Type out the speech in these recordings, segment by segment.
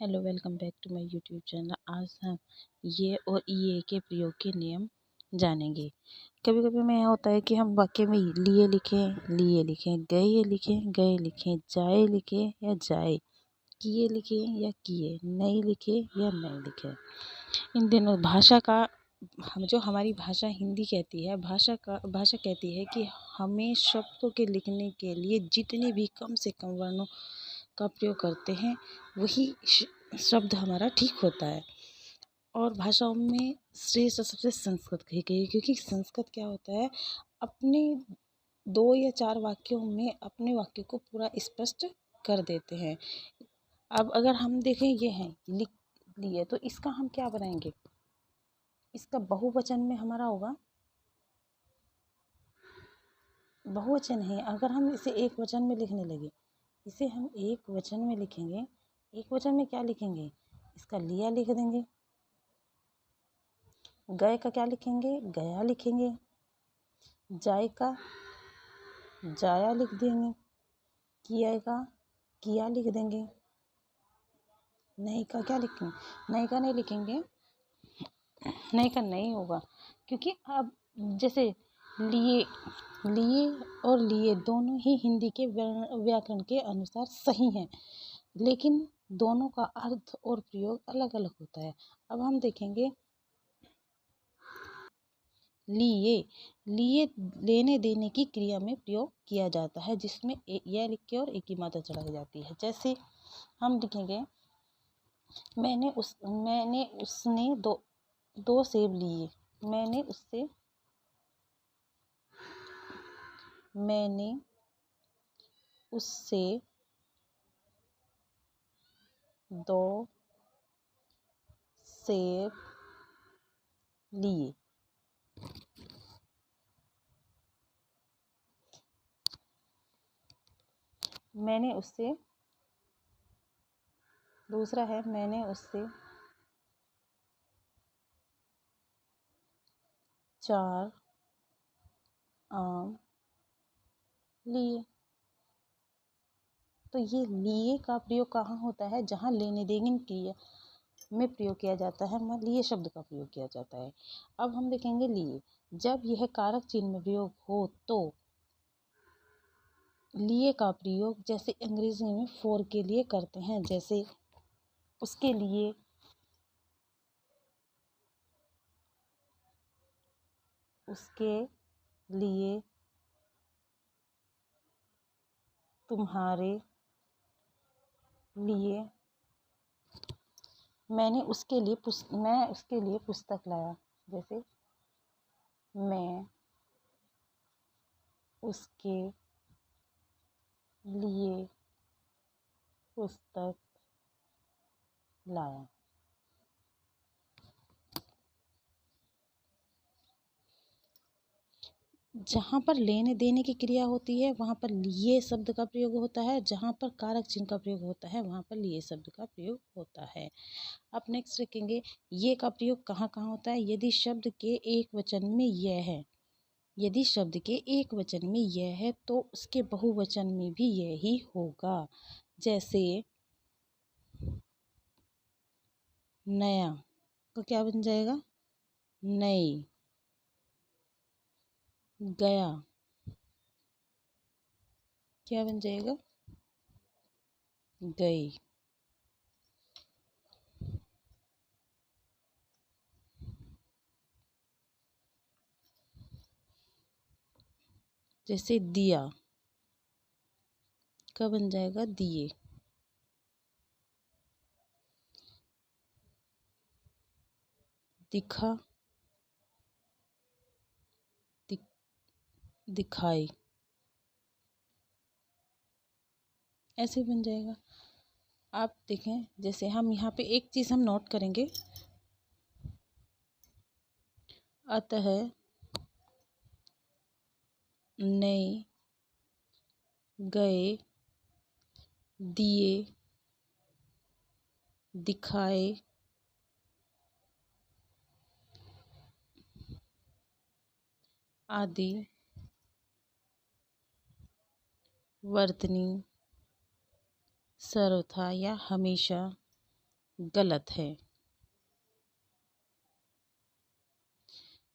Hello, welcome back to my YouTube channel. आज हम ये और ये के प्रयोग के नियम जानेंगे। कभी कभी में यह होता है कि हम वाक्य में लिए लिखें, गए लिखें, जाए लिखें या जाए, किए लिखें या किए, नहीं लिखे या नहीं लिखे। इन दिनों भाषा का हम जो हमारी भाषा हिंदी कहती है, भाषा कहती है कि हमें शब्दों के लिखने के लिए जितने भी कम से कम वर्णों का प्रयोग करते हैं वही शब्द हमारा ठीक होता है। और भाषाओं में श्रेष्ठ सबसे संस्कृत कही गई है, क्योंकि संस्कृत क्या होता है, अपने 2 या 4 वाक्यों में अपने वाक्य को पूरा स्पष्ट कर देते हैं। अब अगर हम देखें ये है लिख लिए, तो इसका हम क्या बनाएंगे, इसका बहुवचन में हमारा होगा, बहुवचन है। अगर हम इसे एक वचन में लिखने लगे, इसे हम एक वचन में लिखेंगे, एक वचन में क्या लिखेंगे, इसका लिया लिख देंगे। गए का क्या लिखेंगे, गया लिखेंगे। जाए का जाया लिख देंगे। किया का किया लिख देंगे। नहीं का क्या लिखेंगे, नहीं का नहीं लिखेंगे, नहीं का नहीं होगा, क्योंकि अब जैसे लिए लिए और लिए दोनों ही हिंदी के व्याकरण के अनुसार सही हैं, लेकिन दोनों का अर्थ और प्रयोग अलग अलग होता है। अब हम देखेंगे लिए लिए लेने देने की क्रिया में प्रयोग किया जाता है, जिसमें यह लिख के और एक की मात्रा चढ़ाई जाती है। जैसे हम लिखेंगे मैंने उसने दो सेब लिए। मैंने उससे 2 सेब लिए। मैंने उससे, दूसरा है मैंने उससे 4 आम लिए। तो ये लिए का प्रयोग कहाँ होता है, जहाँ लेने देने क्रिया में प्रयोग किया जाता है, वहाँ लिए शब्द का प्रयोग किया जाता है। अब हम देखेंगे लिए, जब यह कारक चिन्ह में प्रयोग हो तो लिए का प्रयोग जैसे अंग्रेजी में फॉर के लिए करते हैं, जैसे उसके लिए, उसके लिए, तुम्हारे लिए। मैं उसके लिए पुस्तक लाया, जैसे मैं उसके लिए पुस्तक लाया। जहाँ पर लेने देने की क्रिया होती है वहाँ पर लिए शब्द का प्रयोग होता है, जहाँ पर कारक चिन्ह का प्रयोग होता है वहाँ पर लिए शब्द का प्रयोग होता है। अब नेक्स्ट देखेंगे ये का प्रयोग कहाँ कहाँ होता है। यदि शब्द के एक वचन में यह है, यदि शब्द के एक वचन में यह है तो उसके बहुवचन में भी यही होगा। जैसे नया तो क्या बन जाएगा, नई। गया क्या बन जाएगा, गई। जैसे दिया का बन जाएगा, दिए। दिखा दिखाई, ऐसे बन जाएगा। आप देखें, जैसे हम यहाँ पे एक चीज़ हम नोट करेंगे, अतः नए, गए, दिए, दिखाए, आदि, वर्तनी, सर्वथा या हमेशा, गलत है।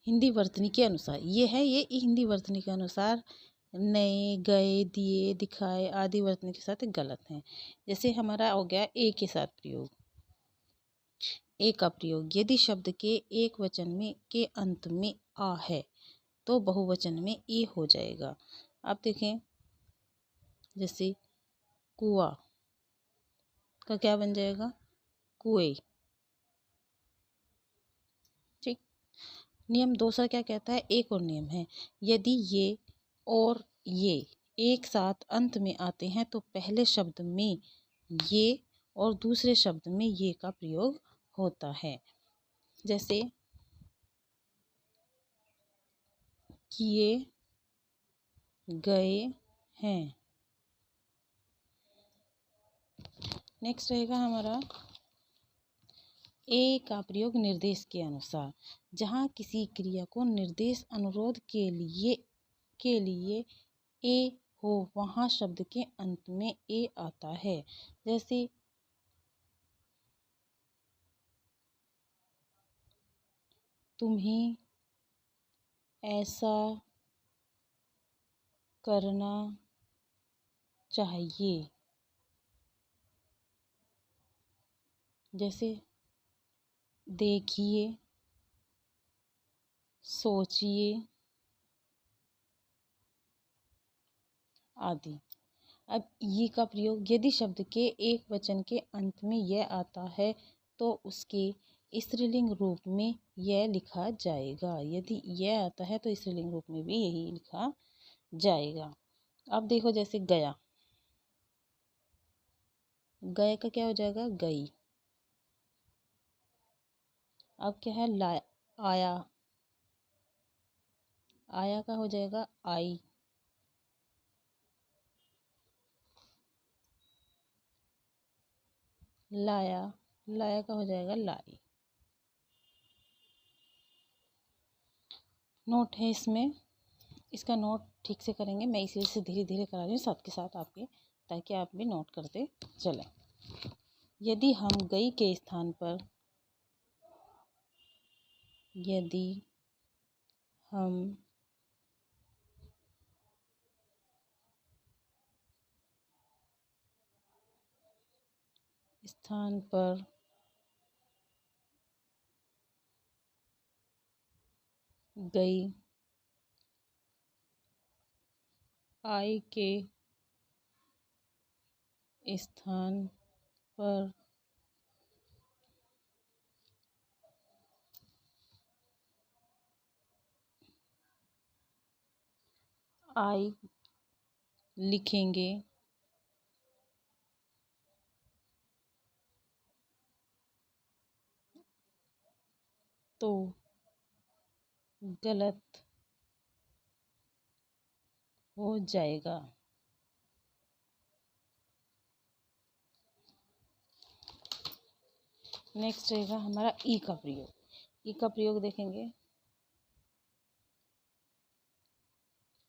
हिंदी वर्तनी के अनुसार ये हिंदी वर्तनी के अनुसार नए, गए, दिए, दिखाए आदि वर्तनी के साथ गलत है। जैसे हमारा हो गया ए के साथ प्रयोग। ए का प्रयोग, यदि शब्द के एक वचन में के अंत में आ है तो बहुवचन में ए हो जाएगा। आप देखें, जैसे कुआ का क्या बन जाएगा? कुएं। ठीक। नियम दूसरा क्या कहता है? एक और नियम है, यदि ये और ये एक साथ अंत में आते हैं तो पहले शब्द में ये और दूसरे शब्द में ये का प्रयोग होता है। जैसे किए गए हैं। नेक्स्ट रहेगा हमारा ए का प्रयोग निर्देश के अनुसार। जहाँ किसी क्रिया को निर्देश अनुरोध के लिए ए हो वहाँ शब्द के अंत में ए आता है। जैसे तुम्हें ऐसा करना चाहिए। जैसे देखिए, सोचिए आदि। अब ये का प्रयोग, यदि शब्द के एक वचन के अंत में यह आता है तो उसके स्त्रीलिंग रूप में यह लिखा जाएगा। यदि यह आता है तो स्त्रीलिंग रूप में भी यही लिखा जाएगा। अब देखो, जैसे गया, गए का क्या हो जाएगा? गई। अब क्या है? आया, आया का हो जाएगा आई। लाया, लाया का हो जाएगा लाई। नोट है इसमें, इसका नोट ठीक से करेंगे, मैं इसी से धीरे धीरे करा रही हूँ साथ के साथ आपके, ताकि आप भी नोट करते चलें। यदि हम गई के स्थान पर यदि हम स्थान पर गई आई के स्थान पर आई लिखेंगे तो गलत हो जाएगा। नेक्स्ट रहेगा हमारा ई का प्रयोग। ई का प्रयोग देखेंगे,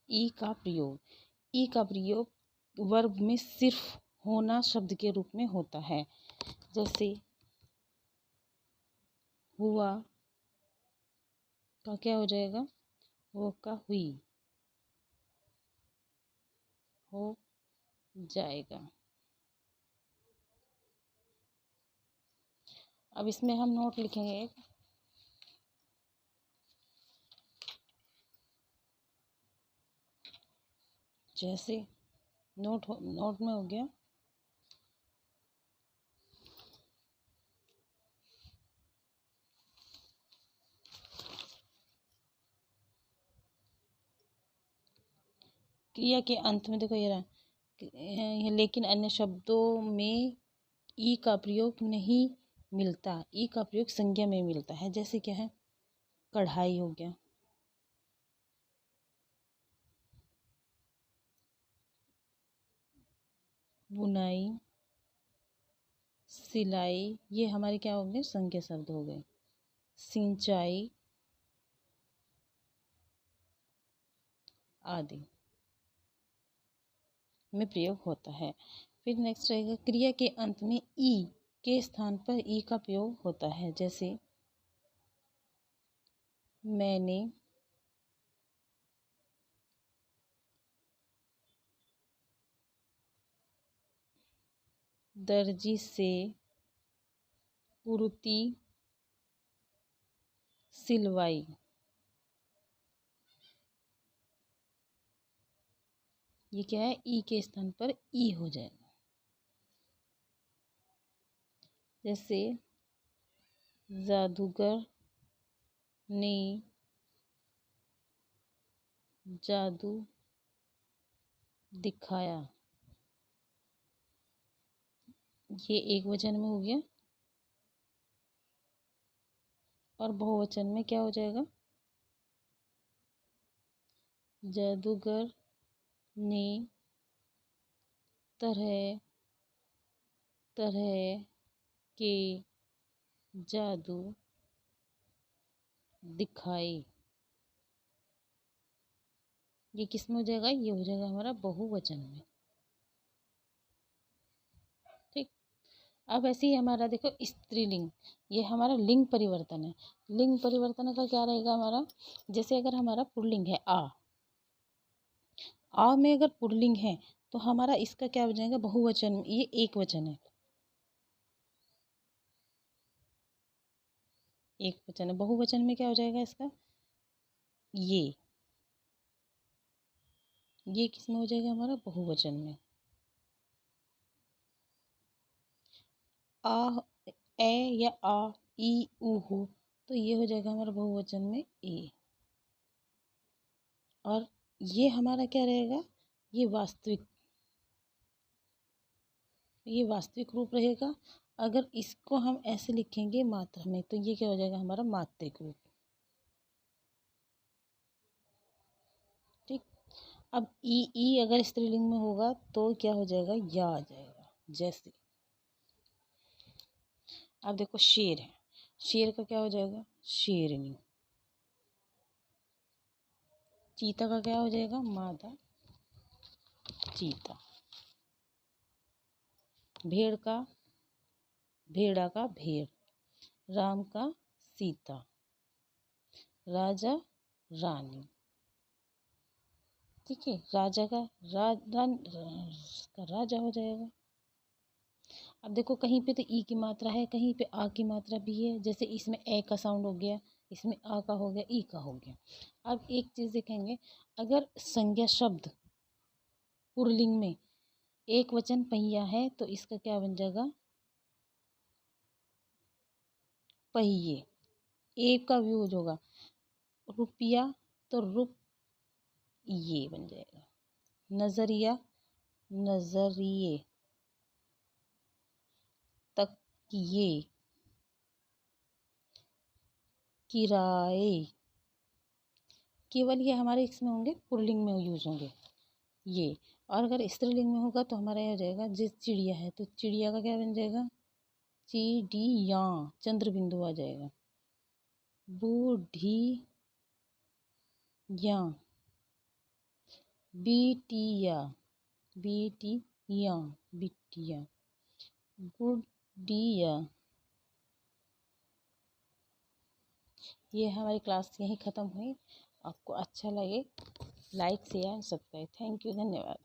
ई का प्रयोग, ई का प्रयोग वर्ब में सिर्फ होना शब्द के रूप में होता है। जैसे हुआ का क्या हो जाएगा? वो का हुई हो जाएगा। अब इसमें हम नोट लिखेंगे एक, जैसे नोट में हो गया क्रिया के अंत में, देखो ये रहा, लेकिन अन्य शब्दों में ई का प्रयोग नहीं मिलता। ई का प्रयोग संज्ञा में मिलता है। जैसे क्या है? कढ़ाई हो गया, बुनाई, सिलाई, ये हमारे क्या हो गए? संज्ञा शब्द हो गए। सिंचाई आदि में प्रयोग होता है। फिर नेक्स्ट रहेगा, क्रिया के अंत में ई के स्थान पर ई का प्रयोग होता है। जैसे मैंने, दर्जी से कुर्ती सिलवाई। ये क्या है, ई के स्थान पर ई हो जाएगा। जैसे जादूगर ने जादू दिखाया। ये एक वचन में हो गया, और बहुवचन में क्या हो जाएगा, जादूगर ने तरह तरह के जादू दिखाए। ये किस में हो जाएगा, ये हो जाएगा हमारा बहुवचन में। ठीक। अब ऐसे ही हमारा देखो स्त्रीलिंग, ये हमारा लिंग परिवर्तन है। लिंग परिवर्तन का क्या रहेगा हमारा, जैसे अगर हमारा पुल्लिंग है आ में अगर पुल्लिंग है तो हमारा इसका क्या हो जाएगा, बहुवचन में, ये एक वचन है, एक वचन है। बहुवचन में क्या हो जाएगा इसका, ये किस में हो जाएगा हमारा, बहुवचन में। आ, ए या आ, ई, ऊ हो तो ये हो जाएगा हमारा बहुवचन में ए। और ये हमारा क्या रहेगा, ये वास्तविक रूप रहेगा। अगर इसको हम ऐसे लिखेंगे मात्रा में तो ये क्या हो जाएगा हमारा मात्रिक रूप। ठीक। अब ई अगर स्त्रीलिंग में होगा तो क्या हो जाएगा, या आ जाएगा। जैसे अब देखो शेर है, शेर का क्या हो जाएगा, शेरनी। चीता का क्या हो जाएगा, मादा चीता। भेड़ का, भेड़ा का भेड़। राम का सीता। राजा रानी। ठीक है, राजा का राजा हो जाएगा। अब देखो कहीं पे तो ई की मात्रा है, कहीं पे आ की मात्रा भी है। जैसे इसमें ए का साउंड हो गया, इसमें आ का हो गया, ई का हो गया। अब एक चीज देखेंगे, अगर संज्ञा शब्द पुल्लिंग में एक वचन पहिया है तो इसका क्या बन जाएगा, पहिए। एक का यूज होगा, रुपया तो रुप ये बन जाएगा। नजरिया, नजरिए। तकिए, किराए। केवल ये हमारे इसमें होंगे, पुल्लिंग में यूज होंगे ये। और अगर स्त्रीलिंग में होगा तो हमारा ये हो जाएगा, जिस चिड़िया है तो चिड़िया का क्या बन जाएगा, चिड़िया, चंद्र बिंदु आ जाएगा। बूढ़िया, बिटिया, बिटिया। गुड़िया। ये हमारी क्लास यहीं ख़त्म हुई। आपको अच्छा लगे like share subscribe. Thank you, धन्यवाद।